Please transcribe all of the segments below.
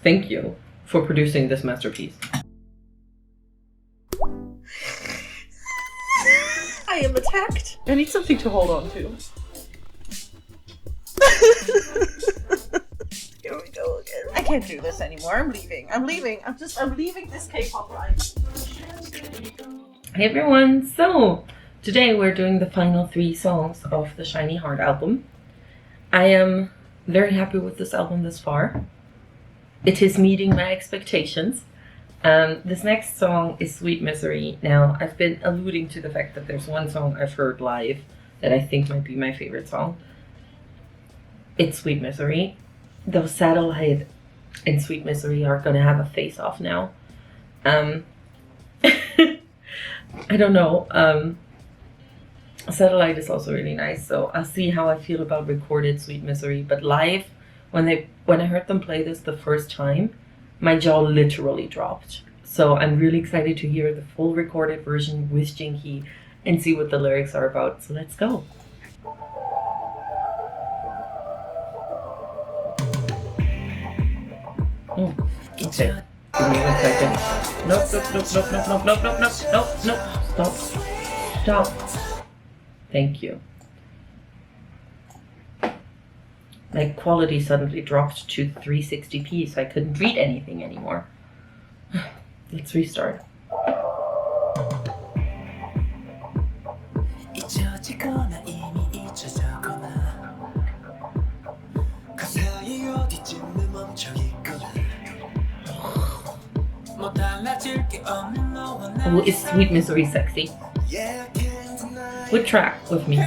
Thank you for producing this masterpiece. I am attacked. I need something to hold on to. Here we go again. I can't do this anymore. I'm leaving. I'm leaving this K-pop life. Hey everyone, so today we're doing the final 3 songs of the SHINee Heart album. I am very happy with this album thus far. It is meeting my expectations. This next song is Sweet Misery. Now, I've been alluding to the fact that there's one song I've heard live that I think might be my favorite song. It's Sweet Misery. Though Satellite and Sweet Misery are gonna have a face-off now. I don't know. Satellite is also really nice, so I'll see how I feel about recorded Sweet Misery. But live, when I heard them play this the first time, my jaw literally dropped. So I'm really excited to hear the full recorded version with Jinhee and see what the lyrics are about. So let's go. Oh, okay. Give me 1 second. Nope. Stop. Thank you. My quality suddenly dropped to 360p, so I couldn't read anything anymore. Let's restart. Oh, is Sweet Misery sexy? What track with me?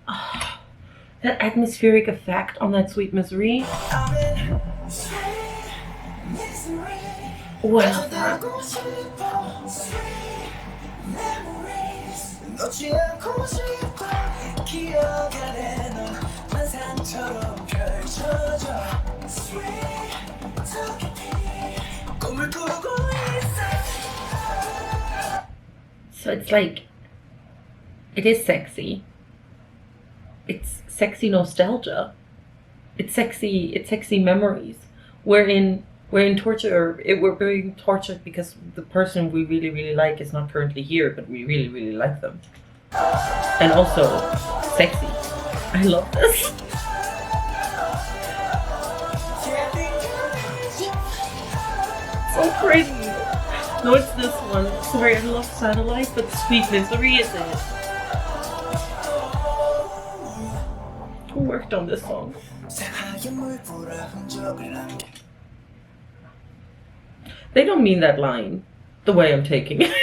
Oh, that atmospheric effect on that Sweet Misery. Oh, I love that. So it's like, it is sexy. It's sexy nostalgia. It's sexy memories. We're being tortured because the person we really, really like is not currently here, but we really, really like them. And also, sexy. I love this. So pretty. No, it's this one. Sorry, I love Satellite, but Sweet Misery is it. Who worked on this song? They don't mean that line the way I'm taking it.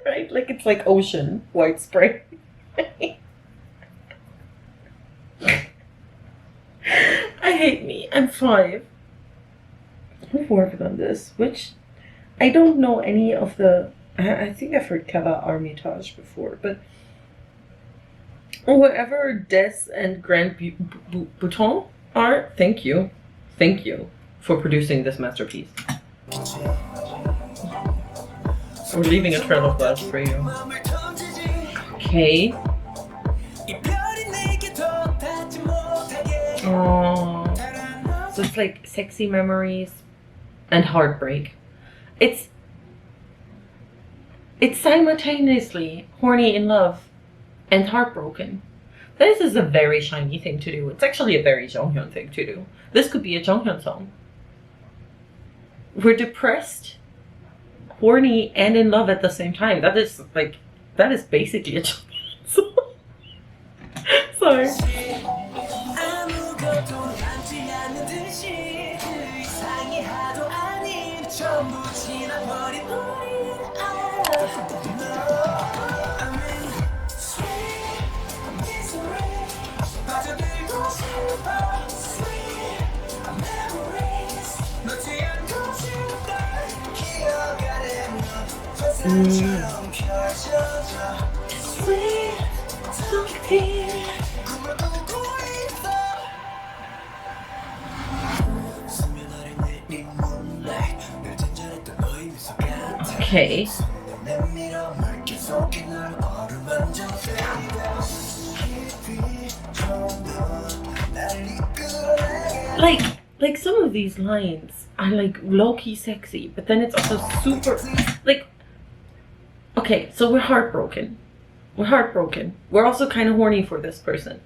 Right? Like it's like ocean white spray. I hate me. I'm 5. Who worked on this? Which I don't know any of the. I think I've heard Kava Armitage before, but whoever Des and Grand Bouton are, thank you for producing this masterpiece. We're leaving a trail of blood for you. Okay. Oh, so it's like sexy memories and heartbreak. It's simultaneously horny in love and heartbroken. This is a very SHINee thing to do. It's actually a very Jonghyun thing to do. This could be a Jonghyun song. We're depressed, horny, and in love at the same time. That is basically a Jonghyun song. Sorry. Okay. Like some of these lines are like low-key sexy, but then it's also super like, okay, so we're heartbroken. We're also kind of horny for this person.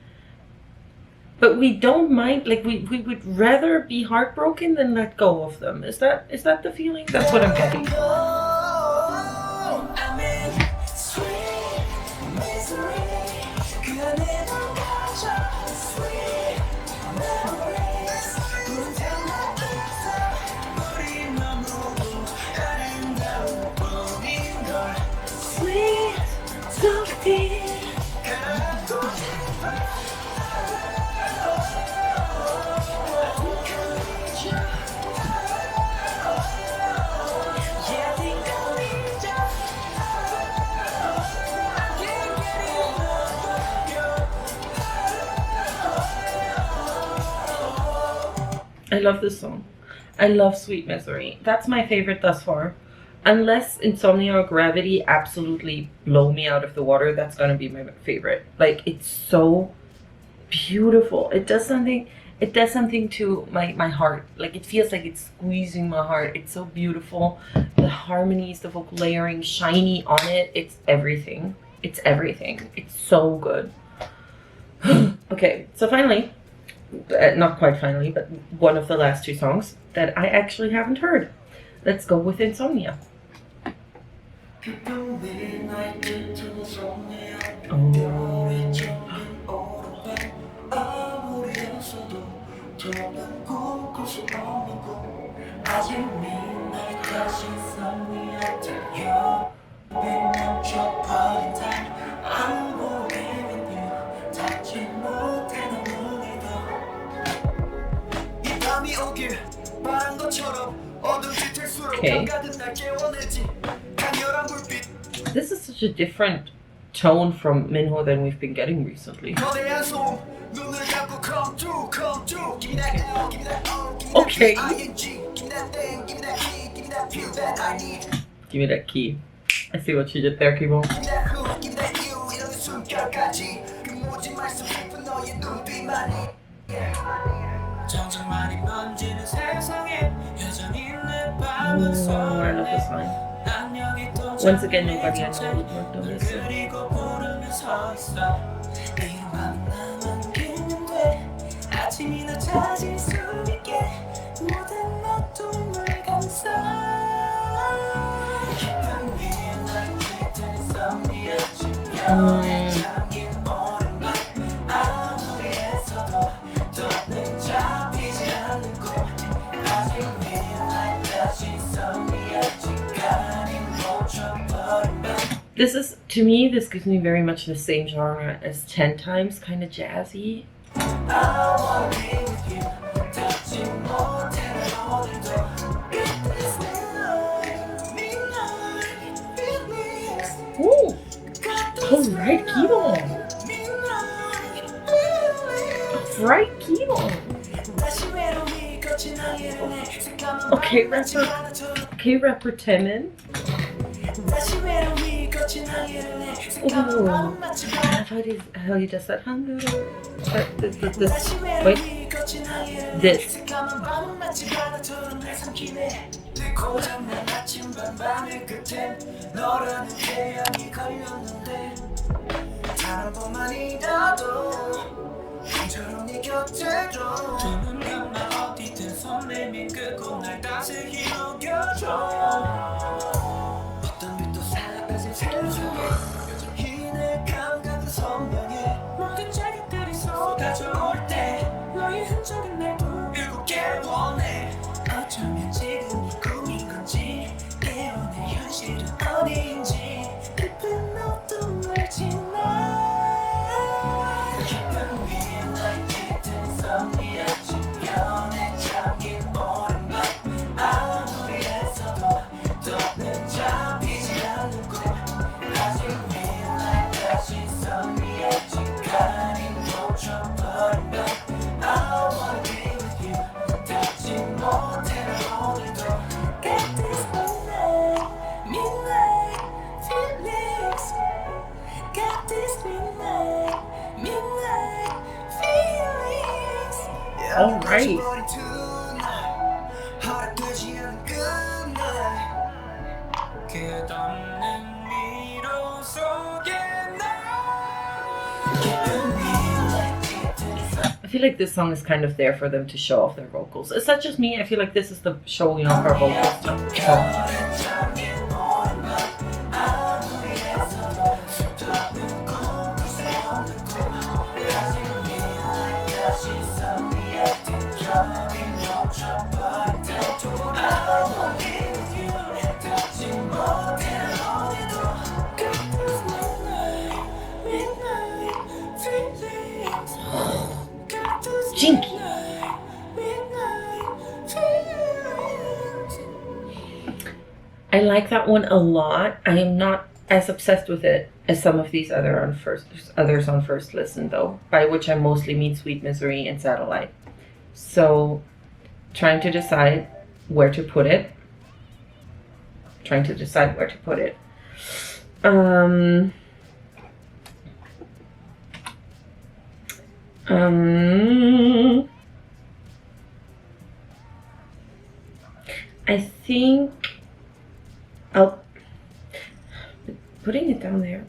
But we don't mind, like we would rather be heartbroken than let go of them. Is that the feeling? That's what I'm getting. I love this song. I love Sweet Misery. That's my favorite thus far. Unless Insomnia or Gravity absolutely blow me out of the water, that's gonna be my favorite. Like, it's so beautiful. It does something to my heart. Like, it feels like it's squeezing my heart. It's so beautiful. The harmonies, the vocal layering, SHINee on it. It's everything. It's everything. It's so good. Okay, so finally, not quite finally, but one of the last two songs that I actually haven't heard. Let's go with Insomnia. Okay. This is such a different tone from Minho than we've been getting recently. Okay. Give me that key. I see what you did there, Kibo. Oh, I love this line. Once again, nobody I know would work on this. This is, to me, this gives me very much the same genre as 10 Times, kind of jazzy. Ooh! Alright, keyboard! Alright, keyboard! Okay, rapper Taemin. Ooh, how he does that. Wait. This. feel like this song is kind of there for them to show off their vocals. Is that just me? I feel like this is the showing off our vocals song. Jinky. I like that one a lot. I am not as obsessed with it as some of these others on first listen though, by which I mostly mean Sweet Misery and Satellite. So trying to decide where to put it. I think I'll putting it down there.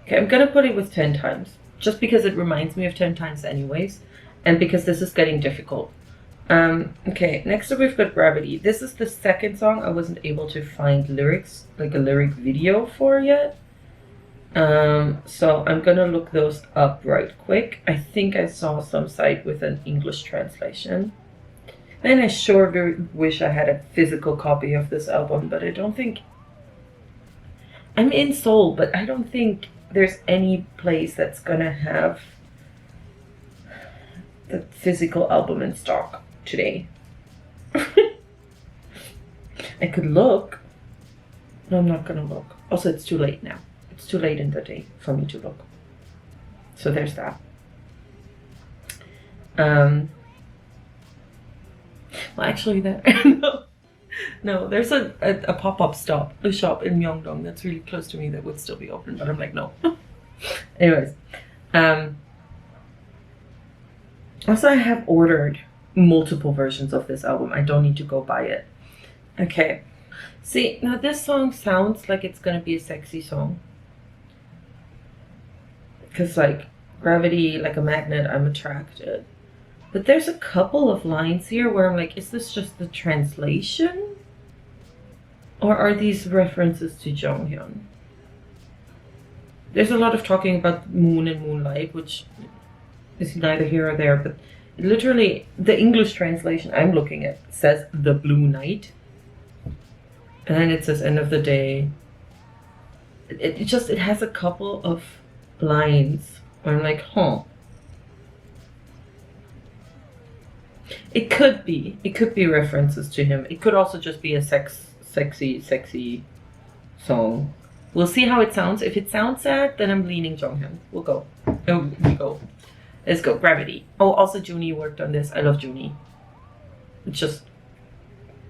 Okay, I'm gonna put it with 10 times, just because it reminds me of 10 times anyways, and because this is getting difficult. Okay, next up we've got Gravity. This is the second song I wasn't able to find lyrics, like a lyric video for yet. So I'm gonna look those up right quick. I think I saw some site with an English translation. And I sure wish I had a physical copy of this album, but I don't think... I'm in Seoul, but I don't think there's any place that's gonna have the physical album in stock today. I could look. No, I'm not gonna look. Also, it's too late now. It's too late in the day for me to look. So there's that. Well, actually, no, there's a pop-up shop in Myeongdong that's really close to me that would still be open, but I'm like, no. Anyways, also I have ordered multiple versions of this album. I don't need to go buy it. Okay, see, now this song sounds like it's gonna be a sexy song. Because like, Gravity, like a magnet, I'm attracted. But there's a couple of lines here where I'm like, is this just the translation? Or are these references to Jonghyun? There's a lot of talking about moon and moonlight, which is neither here or there, but literally the English translation I'm looking at says the blue night. And then it says end of the day. It has a couple of lines where I'm like, huh. It could be references to him. It could also just be a sexy song. We'll see how it sounds. If it sounds sad, then I'm leaning Jonghyun. We'll go. Let's go. Gravity. Oh, also Junee worked on this. I love Junee. It's just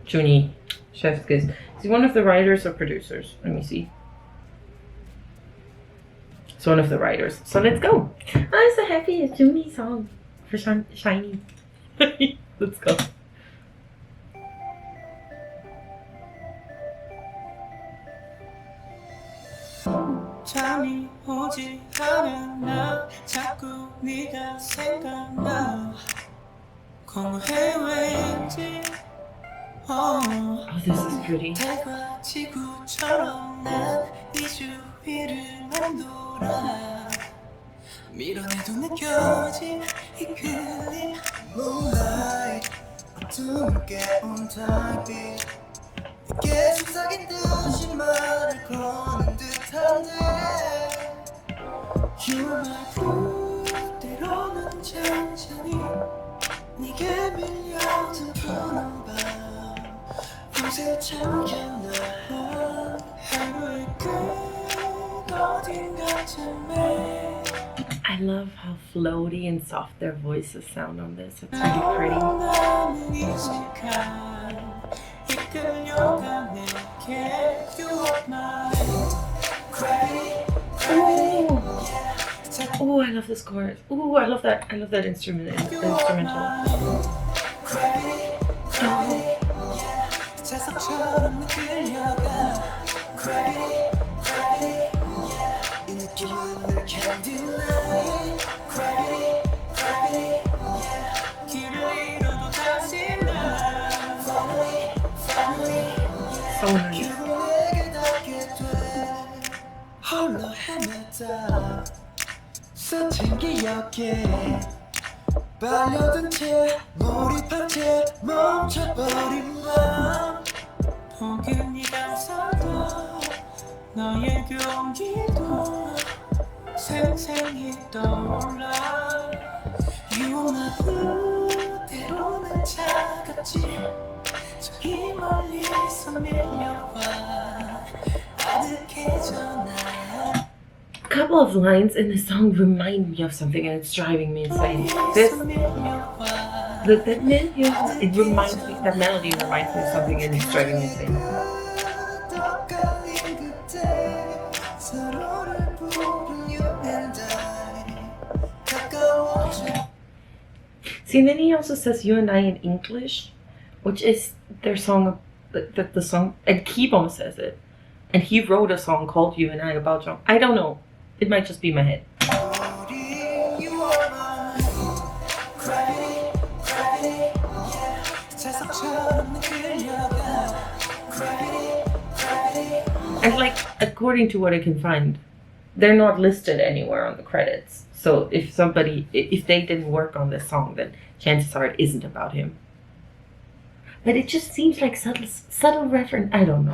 Junee, chef's kiss. Is he one of the writers or producers? Let me see. It's one of the writers. So let's go. I'm so happy. It's Junee song for SHINee. Let's go. 잠이 오지 않아 자꾸 네가 생각나 공허해 왠지 Oh, this is pretty. 달과 지구처럼 난네 주위를 맴돌아 밀어내도 느껴진 이끌림 Moonlight 어둠을 깨운 달빛 내게 속삭인 듯이 말을 거는 듯한데 You're my blue 때로는 잔잔히 네게 밀려든 푸른 밤 밤새 잠겼나 하루의 끝 어딘가쯤에 I love how floaty and soft their voices sound on this. It's really pretty. Oh, I love this chorus. Oh, I love that. I love that instrumental. So nice. 결국에게 닿게 돼 홀로 헤맸다 스친 기억에 빨려든 채 몰입한 채 멈춰버린 맘 포근히 감싸도 너의 경기도 생생히 떠올라 유나도 때로는 차갑지 저기 멀리서 밀려와 아득해져 나 A couple of lines in the song remind me of something, and it's driving me insane. This, that Minho, it reminds me, that melody reminds me of something, and it's driving me insane. See, and then he also says "you and I" in English, which is their song. The song, and Keebom says it, and he wrote a song called "You and I" about John. I don't know. It might just be my head. And like, according to what I can find, they're not listed anywhere on the credits. So if they didn't work on this song, then chances are it isn't about him. But it just seems like subtle reference. I don't know.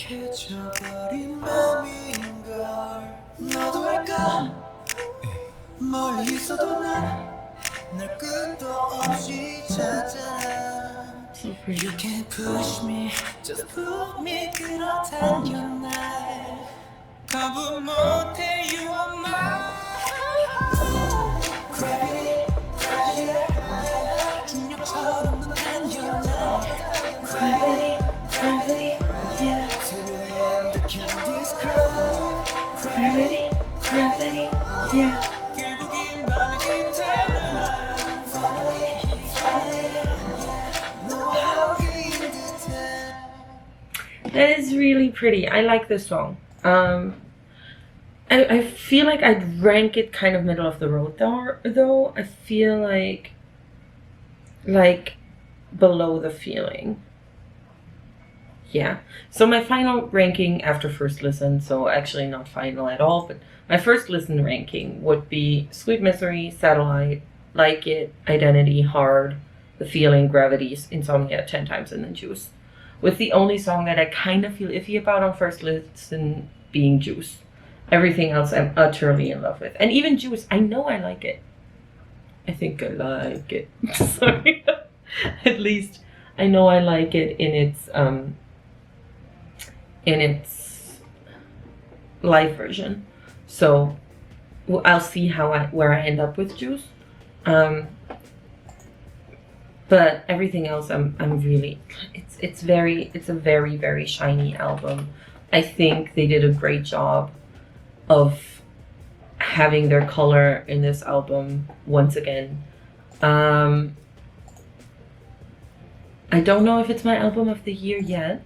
익숙해져버린 맘인걸 너도 알까 멀리 있어도 난 날 끝도 없이 찾아 So pretty. You can't push me just put me 끌어당겨 날 거부 못해 you are mine Gravity Gravity 중력처럼 넌 당겨 날 Gravity Gravity yeah Gravity Gravity yeah 결국엔 널 기다려 That is really pretty. I like this song. I feel like I'd rank it kind of middle of the road though. I feel like below the feeling. Yeah. So my final ranking after first listen, so actually not final at all, but my first listen ranking would be Sweet Misery, Satellite, Like It, Identity, Hard, The Feeling, Gravities, Insomnia, 10 Times, and then Juice. With the only song that I kind of feel iffy about on first listen being Juice. Everything else I'm utterly in love with. And even Juice, I know I like it. I think I like it. Sorry. At least I know I like it in its live version. So I'll see where I end up with Juice. But everything else, I'm really, it's a very, very SHINee album. I think they did a great job of having their color in this album once again. I don't know if it's my album of the year yet.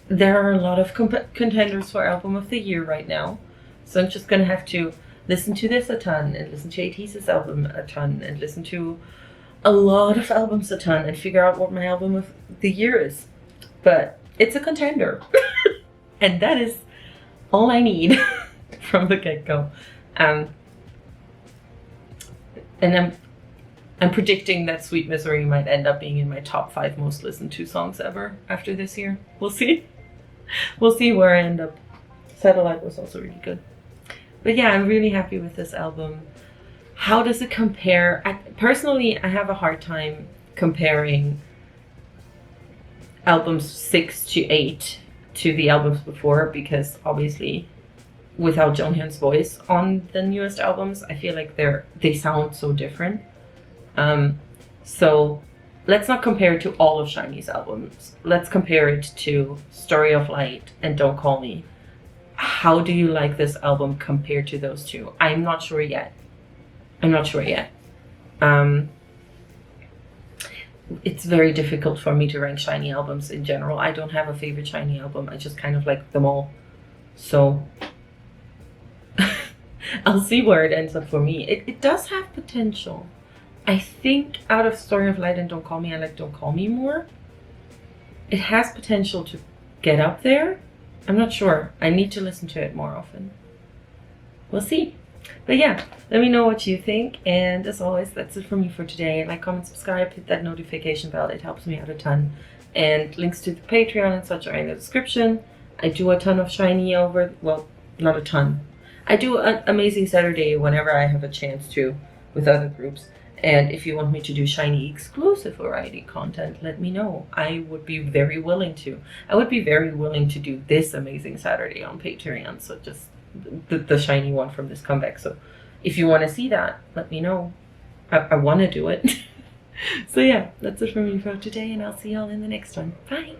There are a lot of contenders for album of the year right now. So I'm just gonna have to listen to this a ton, and listen to ATEEZ's album a ton, and listen to a lot of albums a ton, and figure out what my album of the year is. But it's a contender. And that is all I need from the get-go. And I'm predicting that Sweet Misery might end up being in my top 5 most listened to songs ever after this year. We'll see. We'll see where I end up. Satellite was also really good. But yeah, I'm really happy with this album. How does it compare? Personally, I have a hard time comparing albums 6 to 8 to the albums before, because obviously without Jonghyun's voice on the newest albums, I feel like they sound so different. So let's not compare it to all of SHINee's albums. Let's compare it to Story of Light and Don't Call Me. How do you like this album compared to those two? I'm not sure yet. it's very difficult for me to rank SHINee albums in general. I don't have a favorite SHINee album. I just kind of like them all. So I'll see where it ends up for me. It does have potential. I think out of Story of Light and Don't Call Me, I like Don't Call Me more. It has potential to get up there. I'm not sure. I need to listen to it more often. We'll see. But yeah, let me know what you think. And as always, that's it from me for today. Like, comment, subscribe, hit that notification bell. It helps me out a ton. And links to the Patreon and such are in the description. I do a ton of SHINee over, well, not a ton. I do an Amazing Saturday whenever I have a chance to with other groups. And if you want me to do SHINee exclusive variety content, let me know. I would be very willing to. I would be very willing to do this Amazing Saturday on Patreon. So just the SHINee one from this comeback. So if you want to see that, let me know. I want to do it. So yeah, that's it from me for today. And I'll see y'all in the next one. Bye.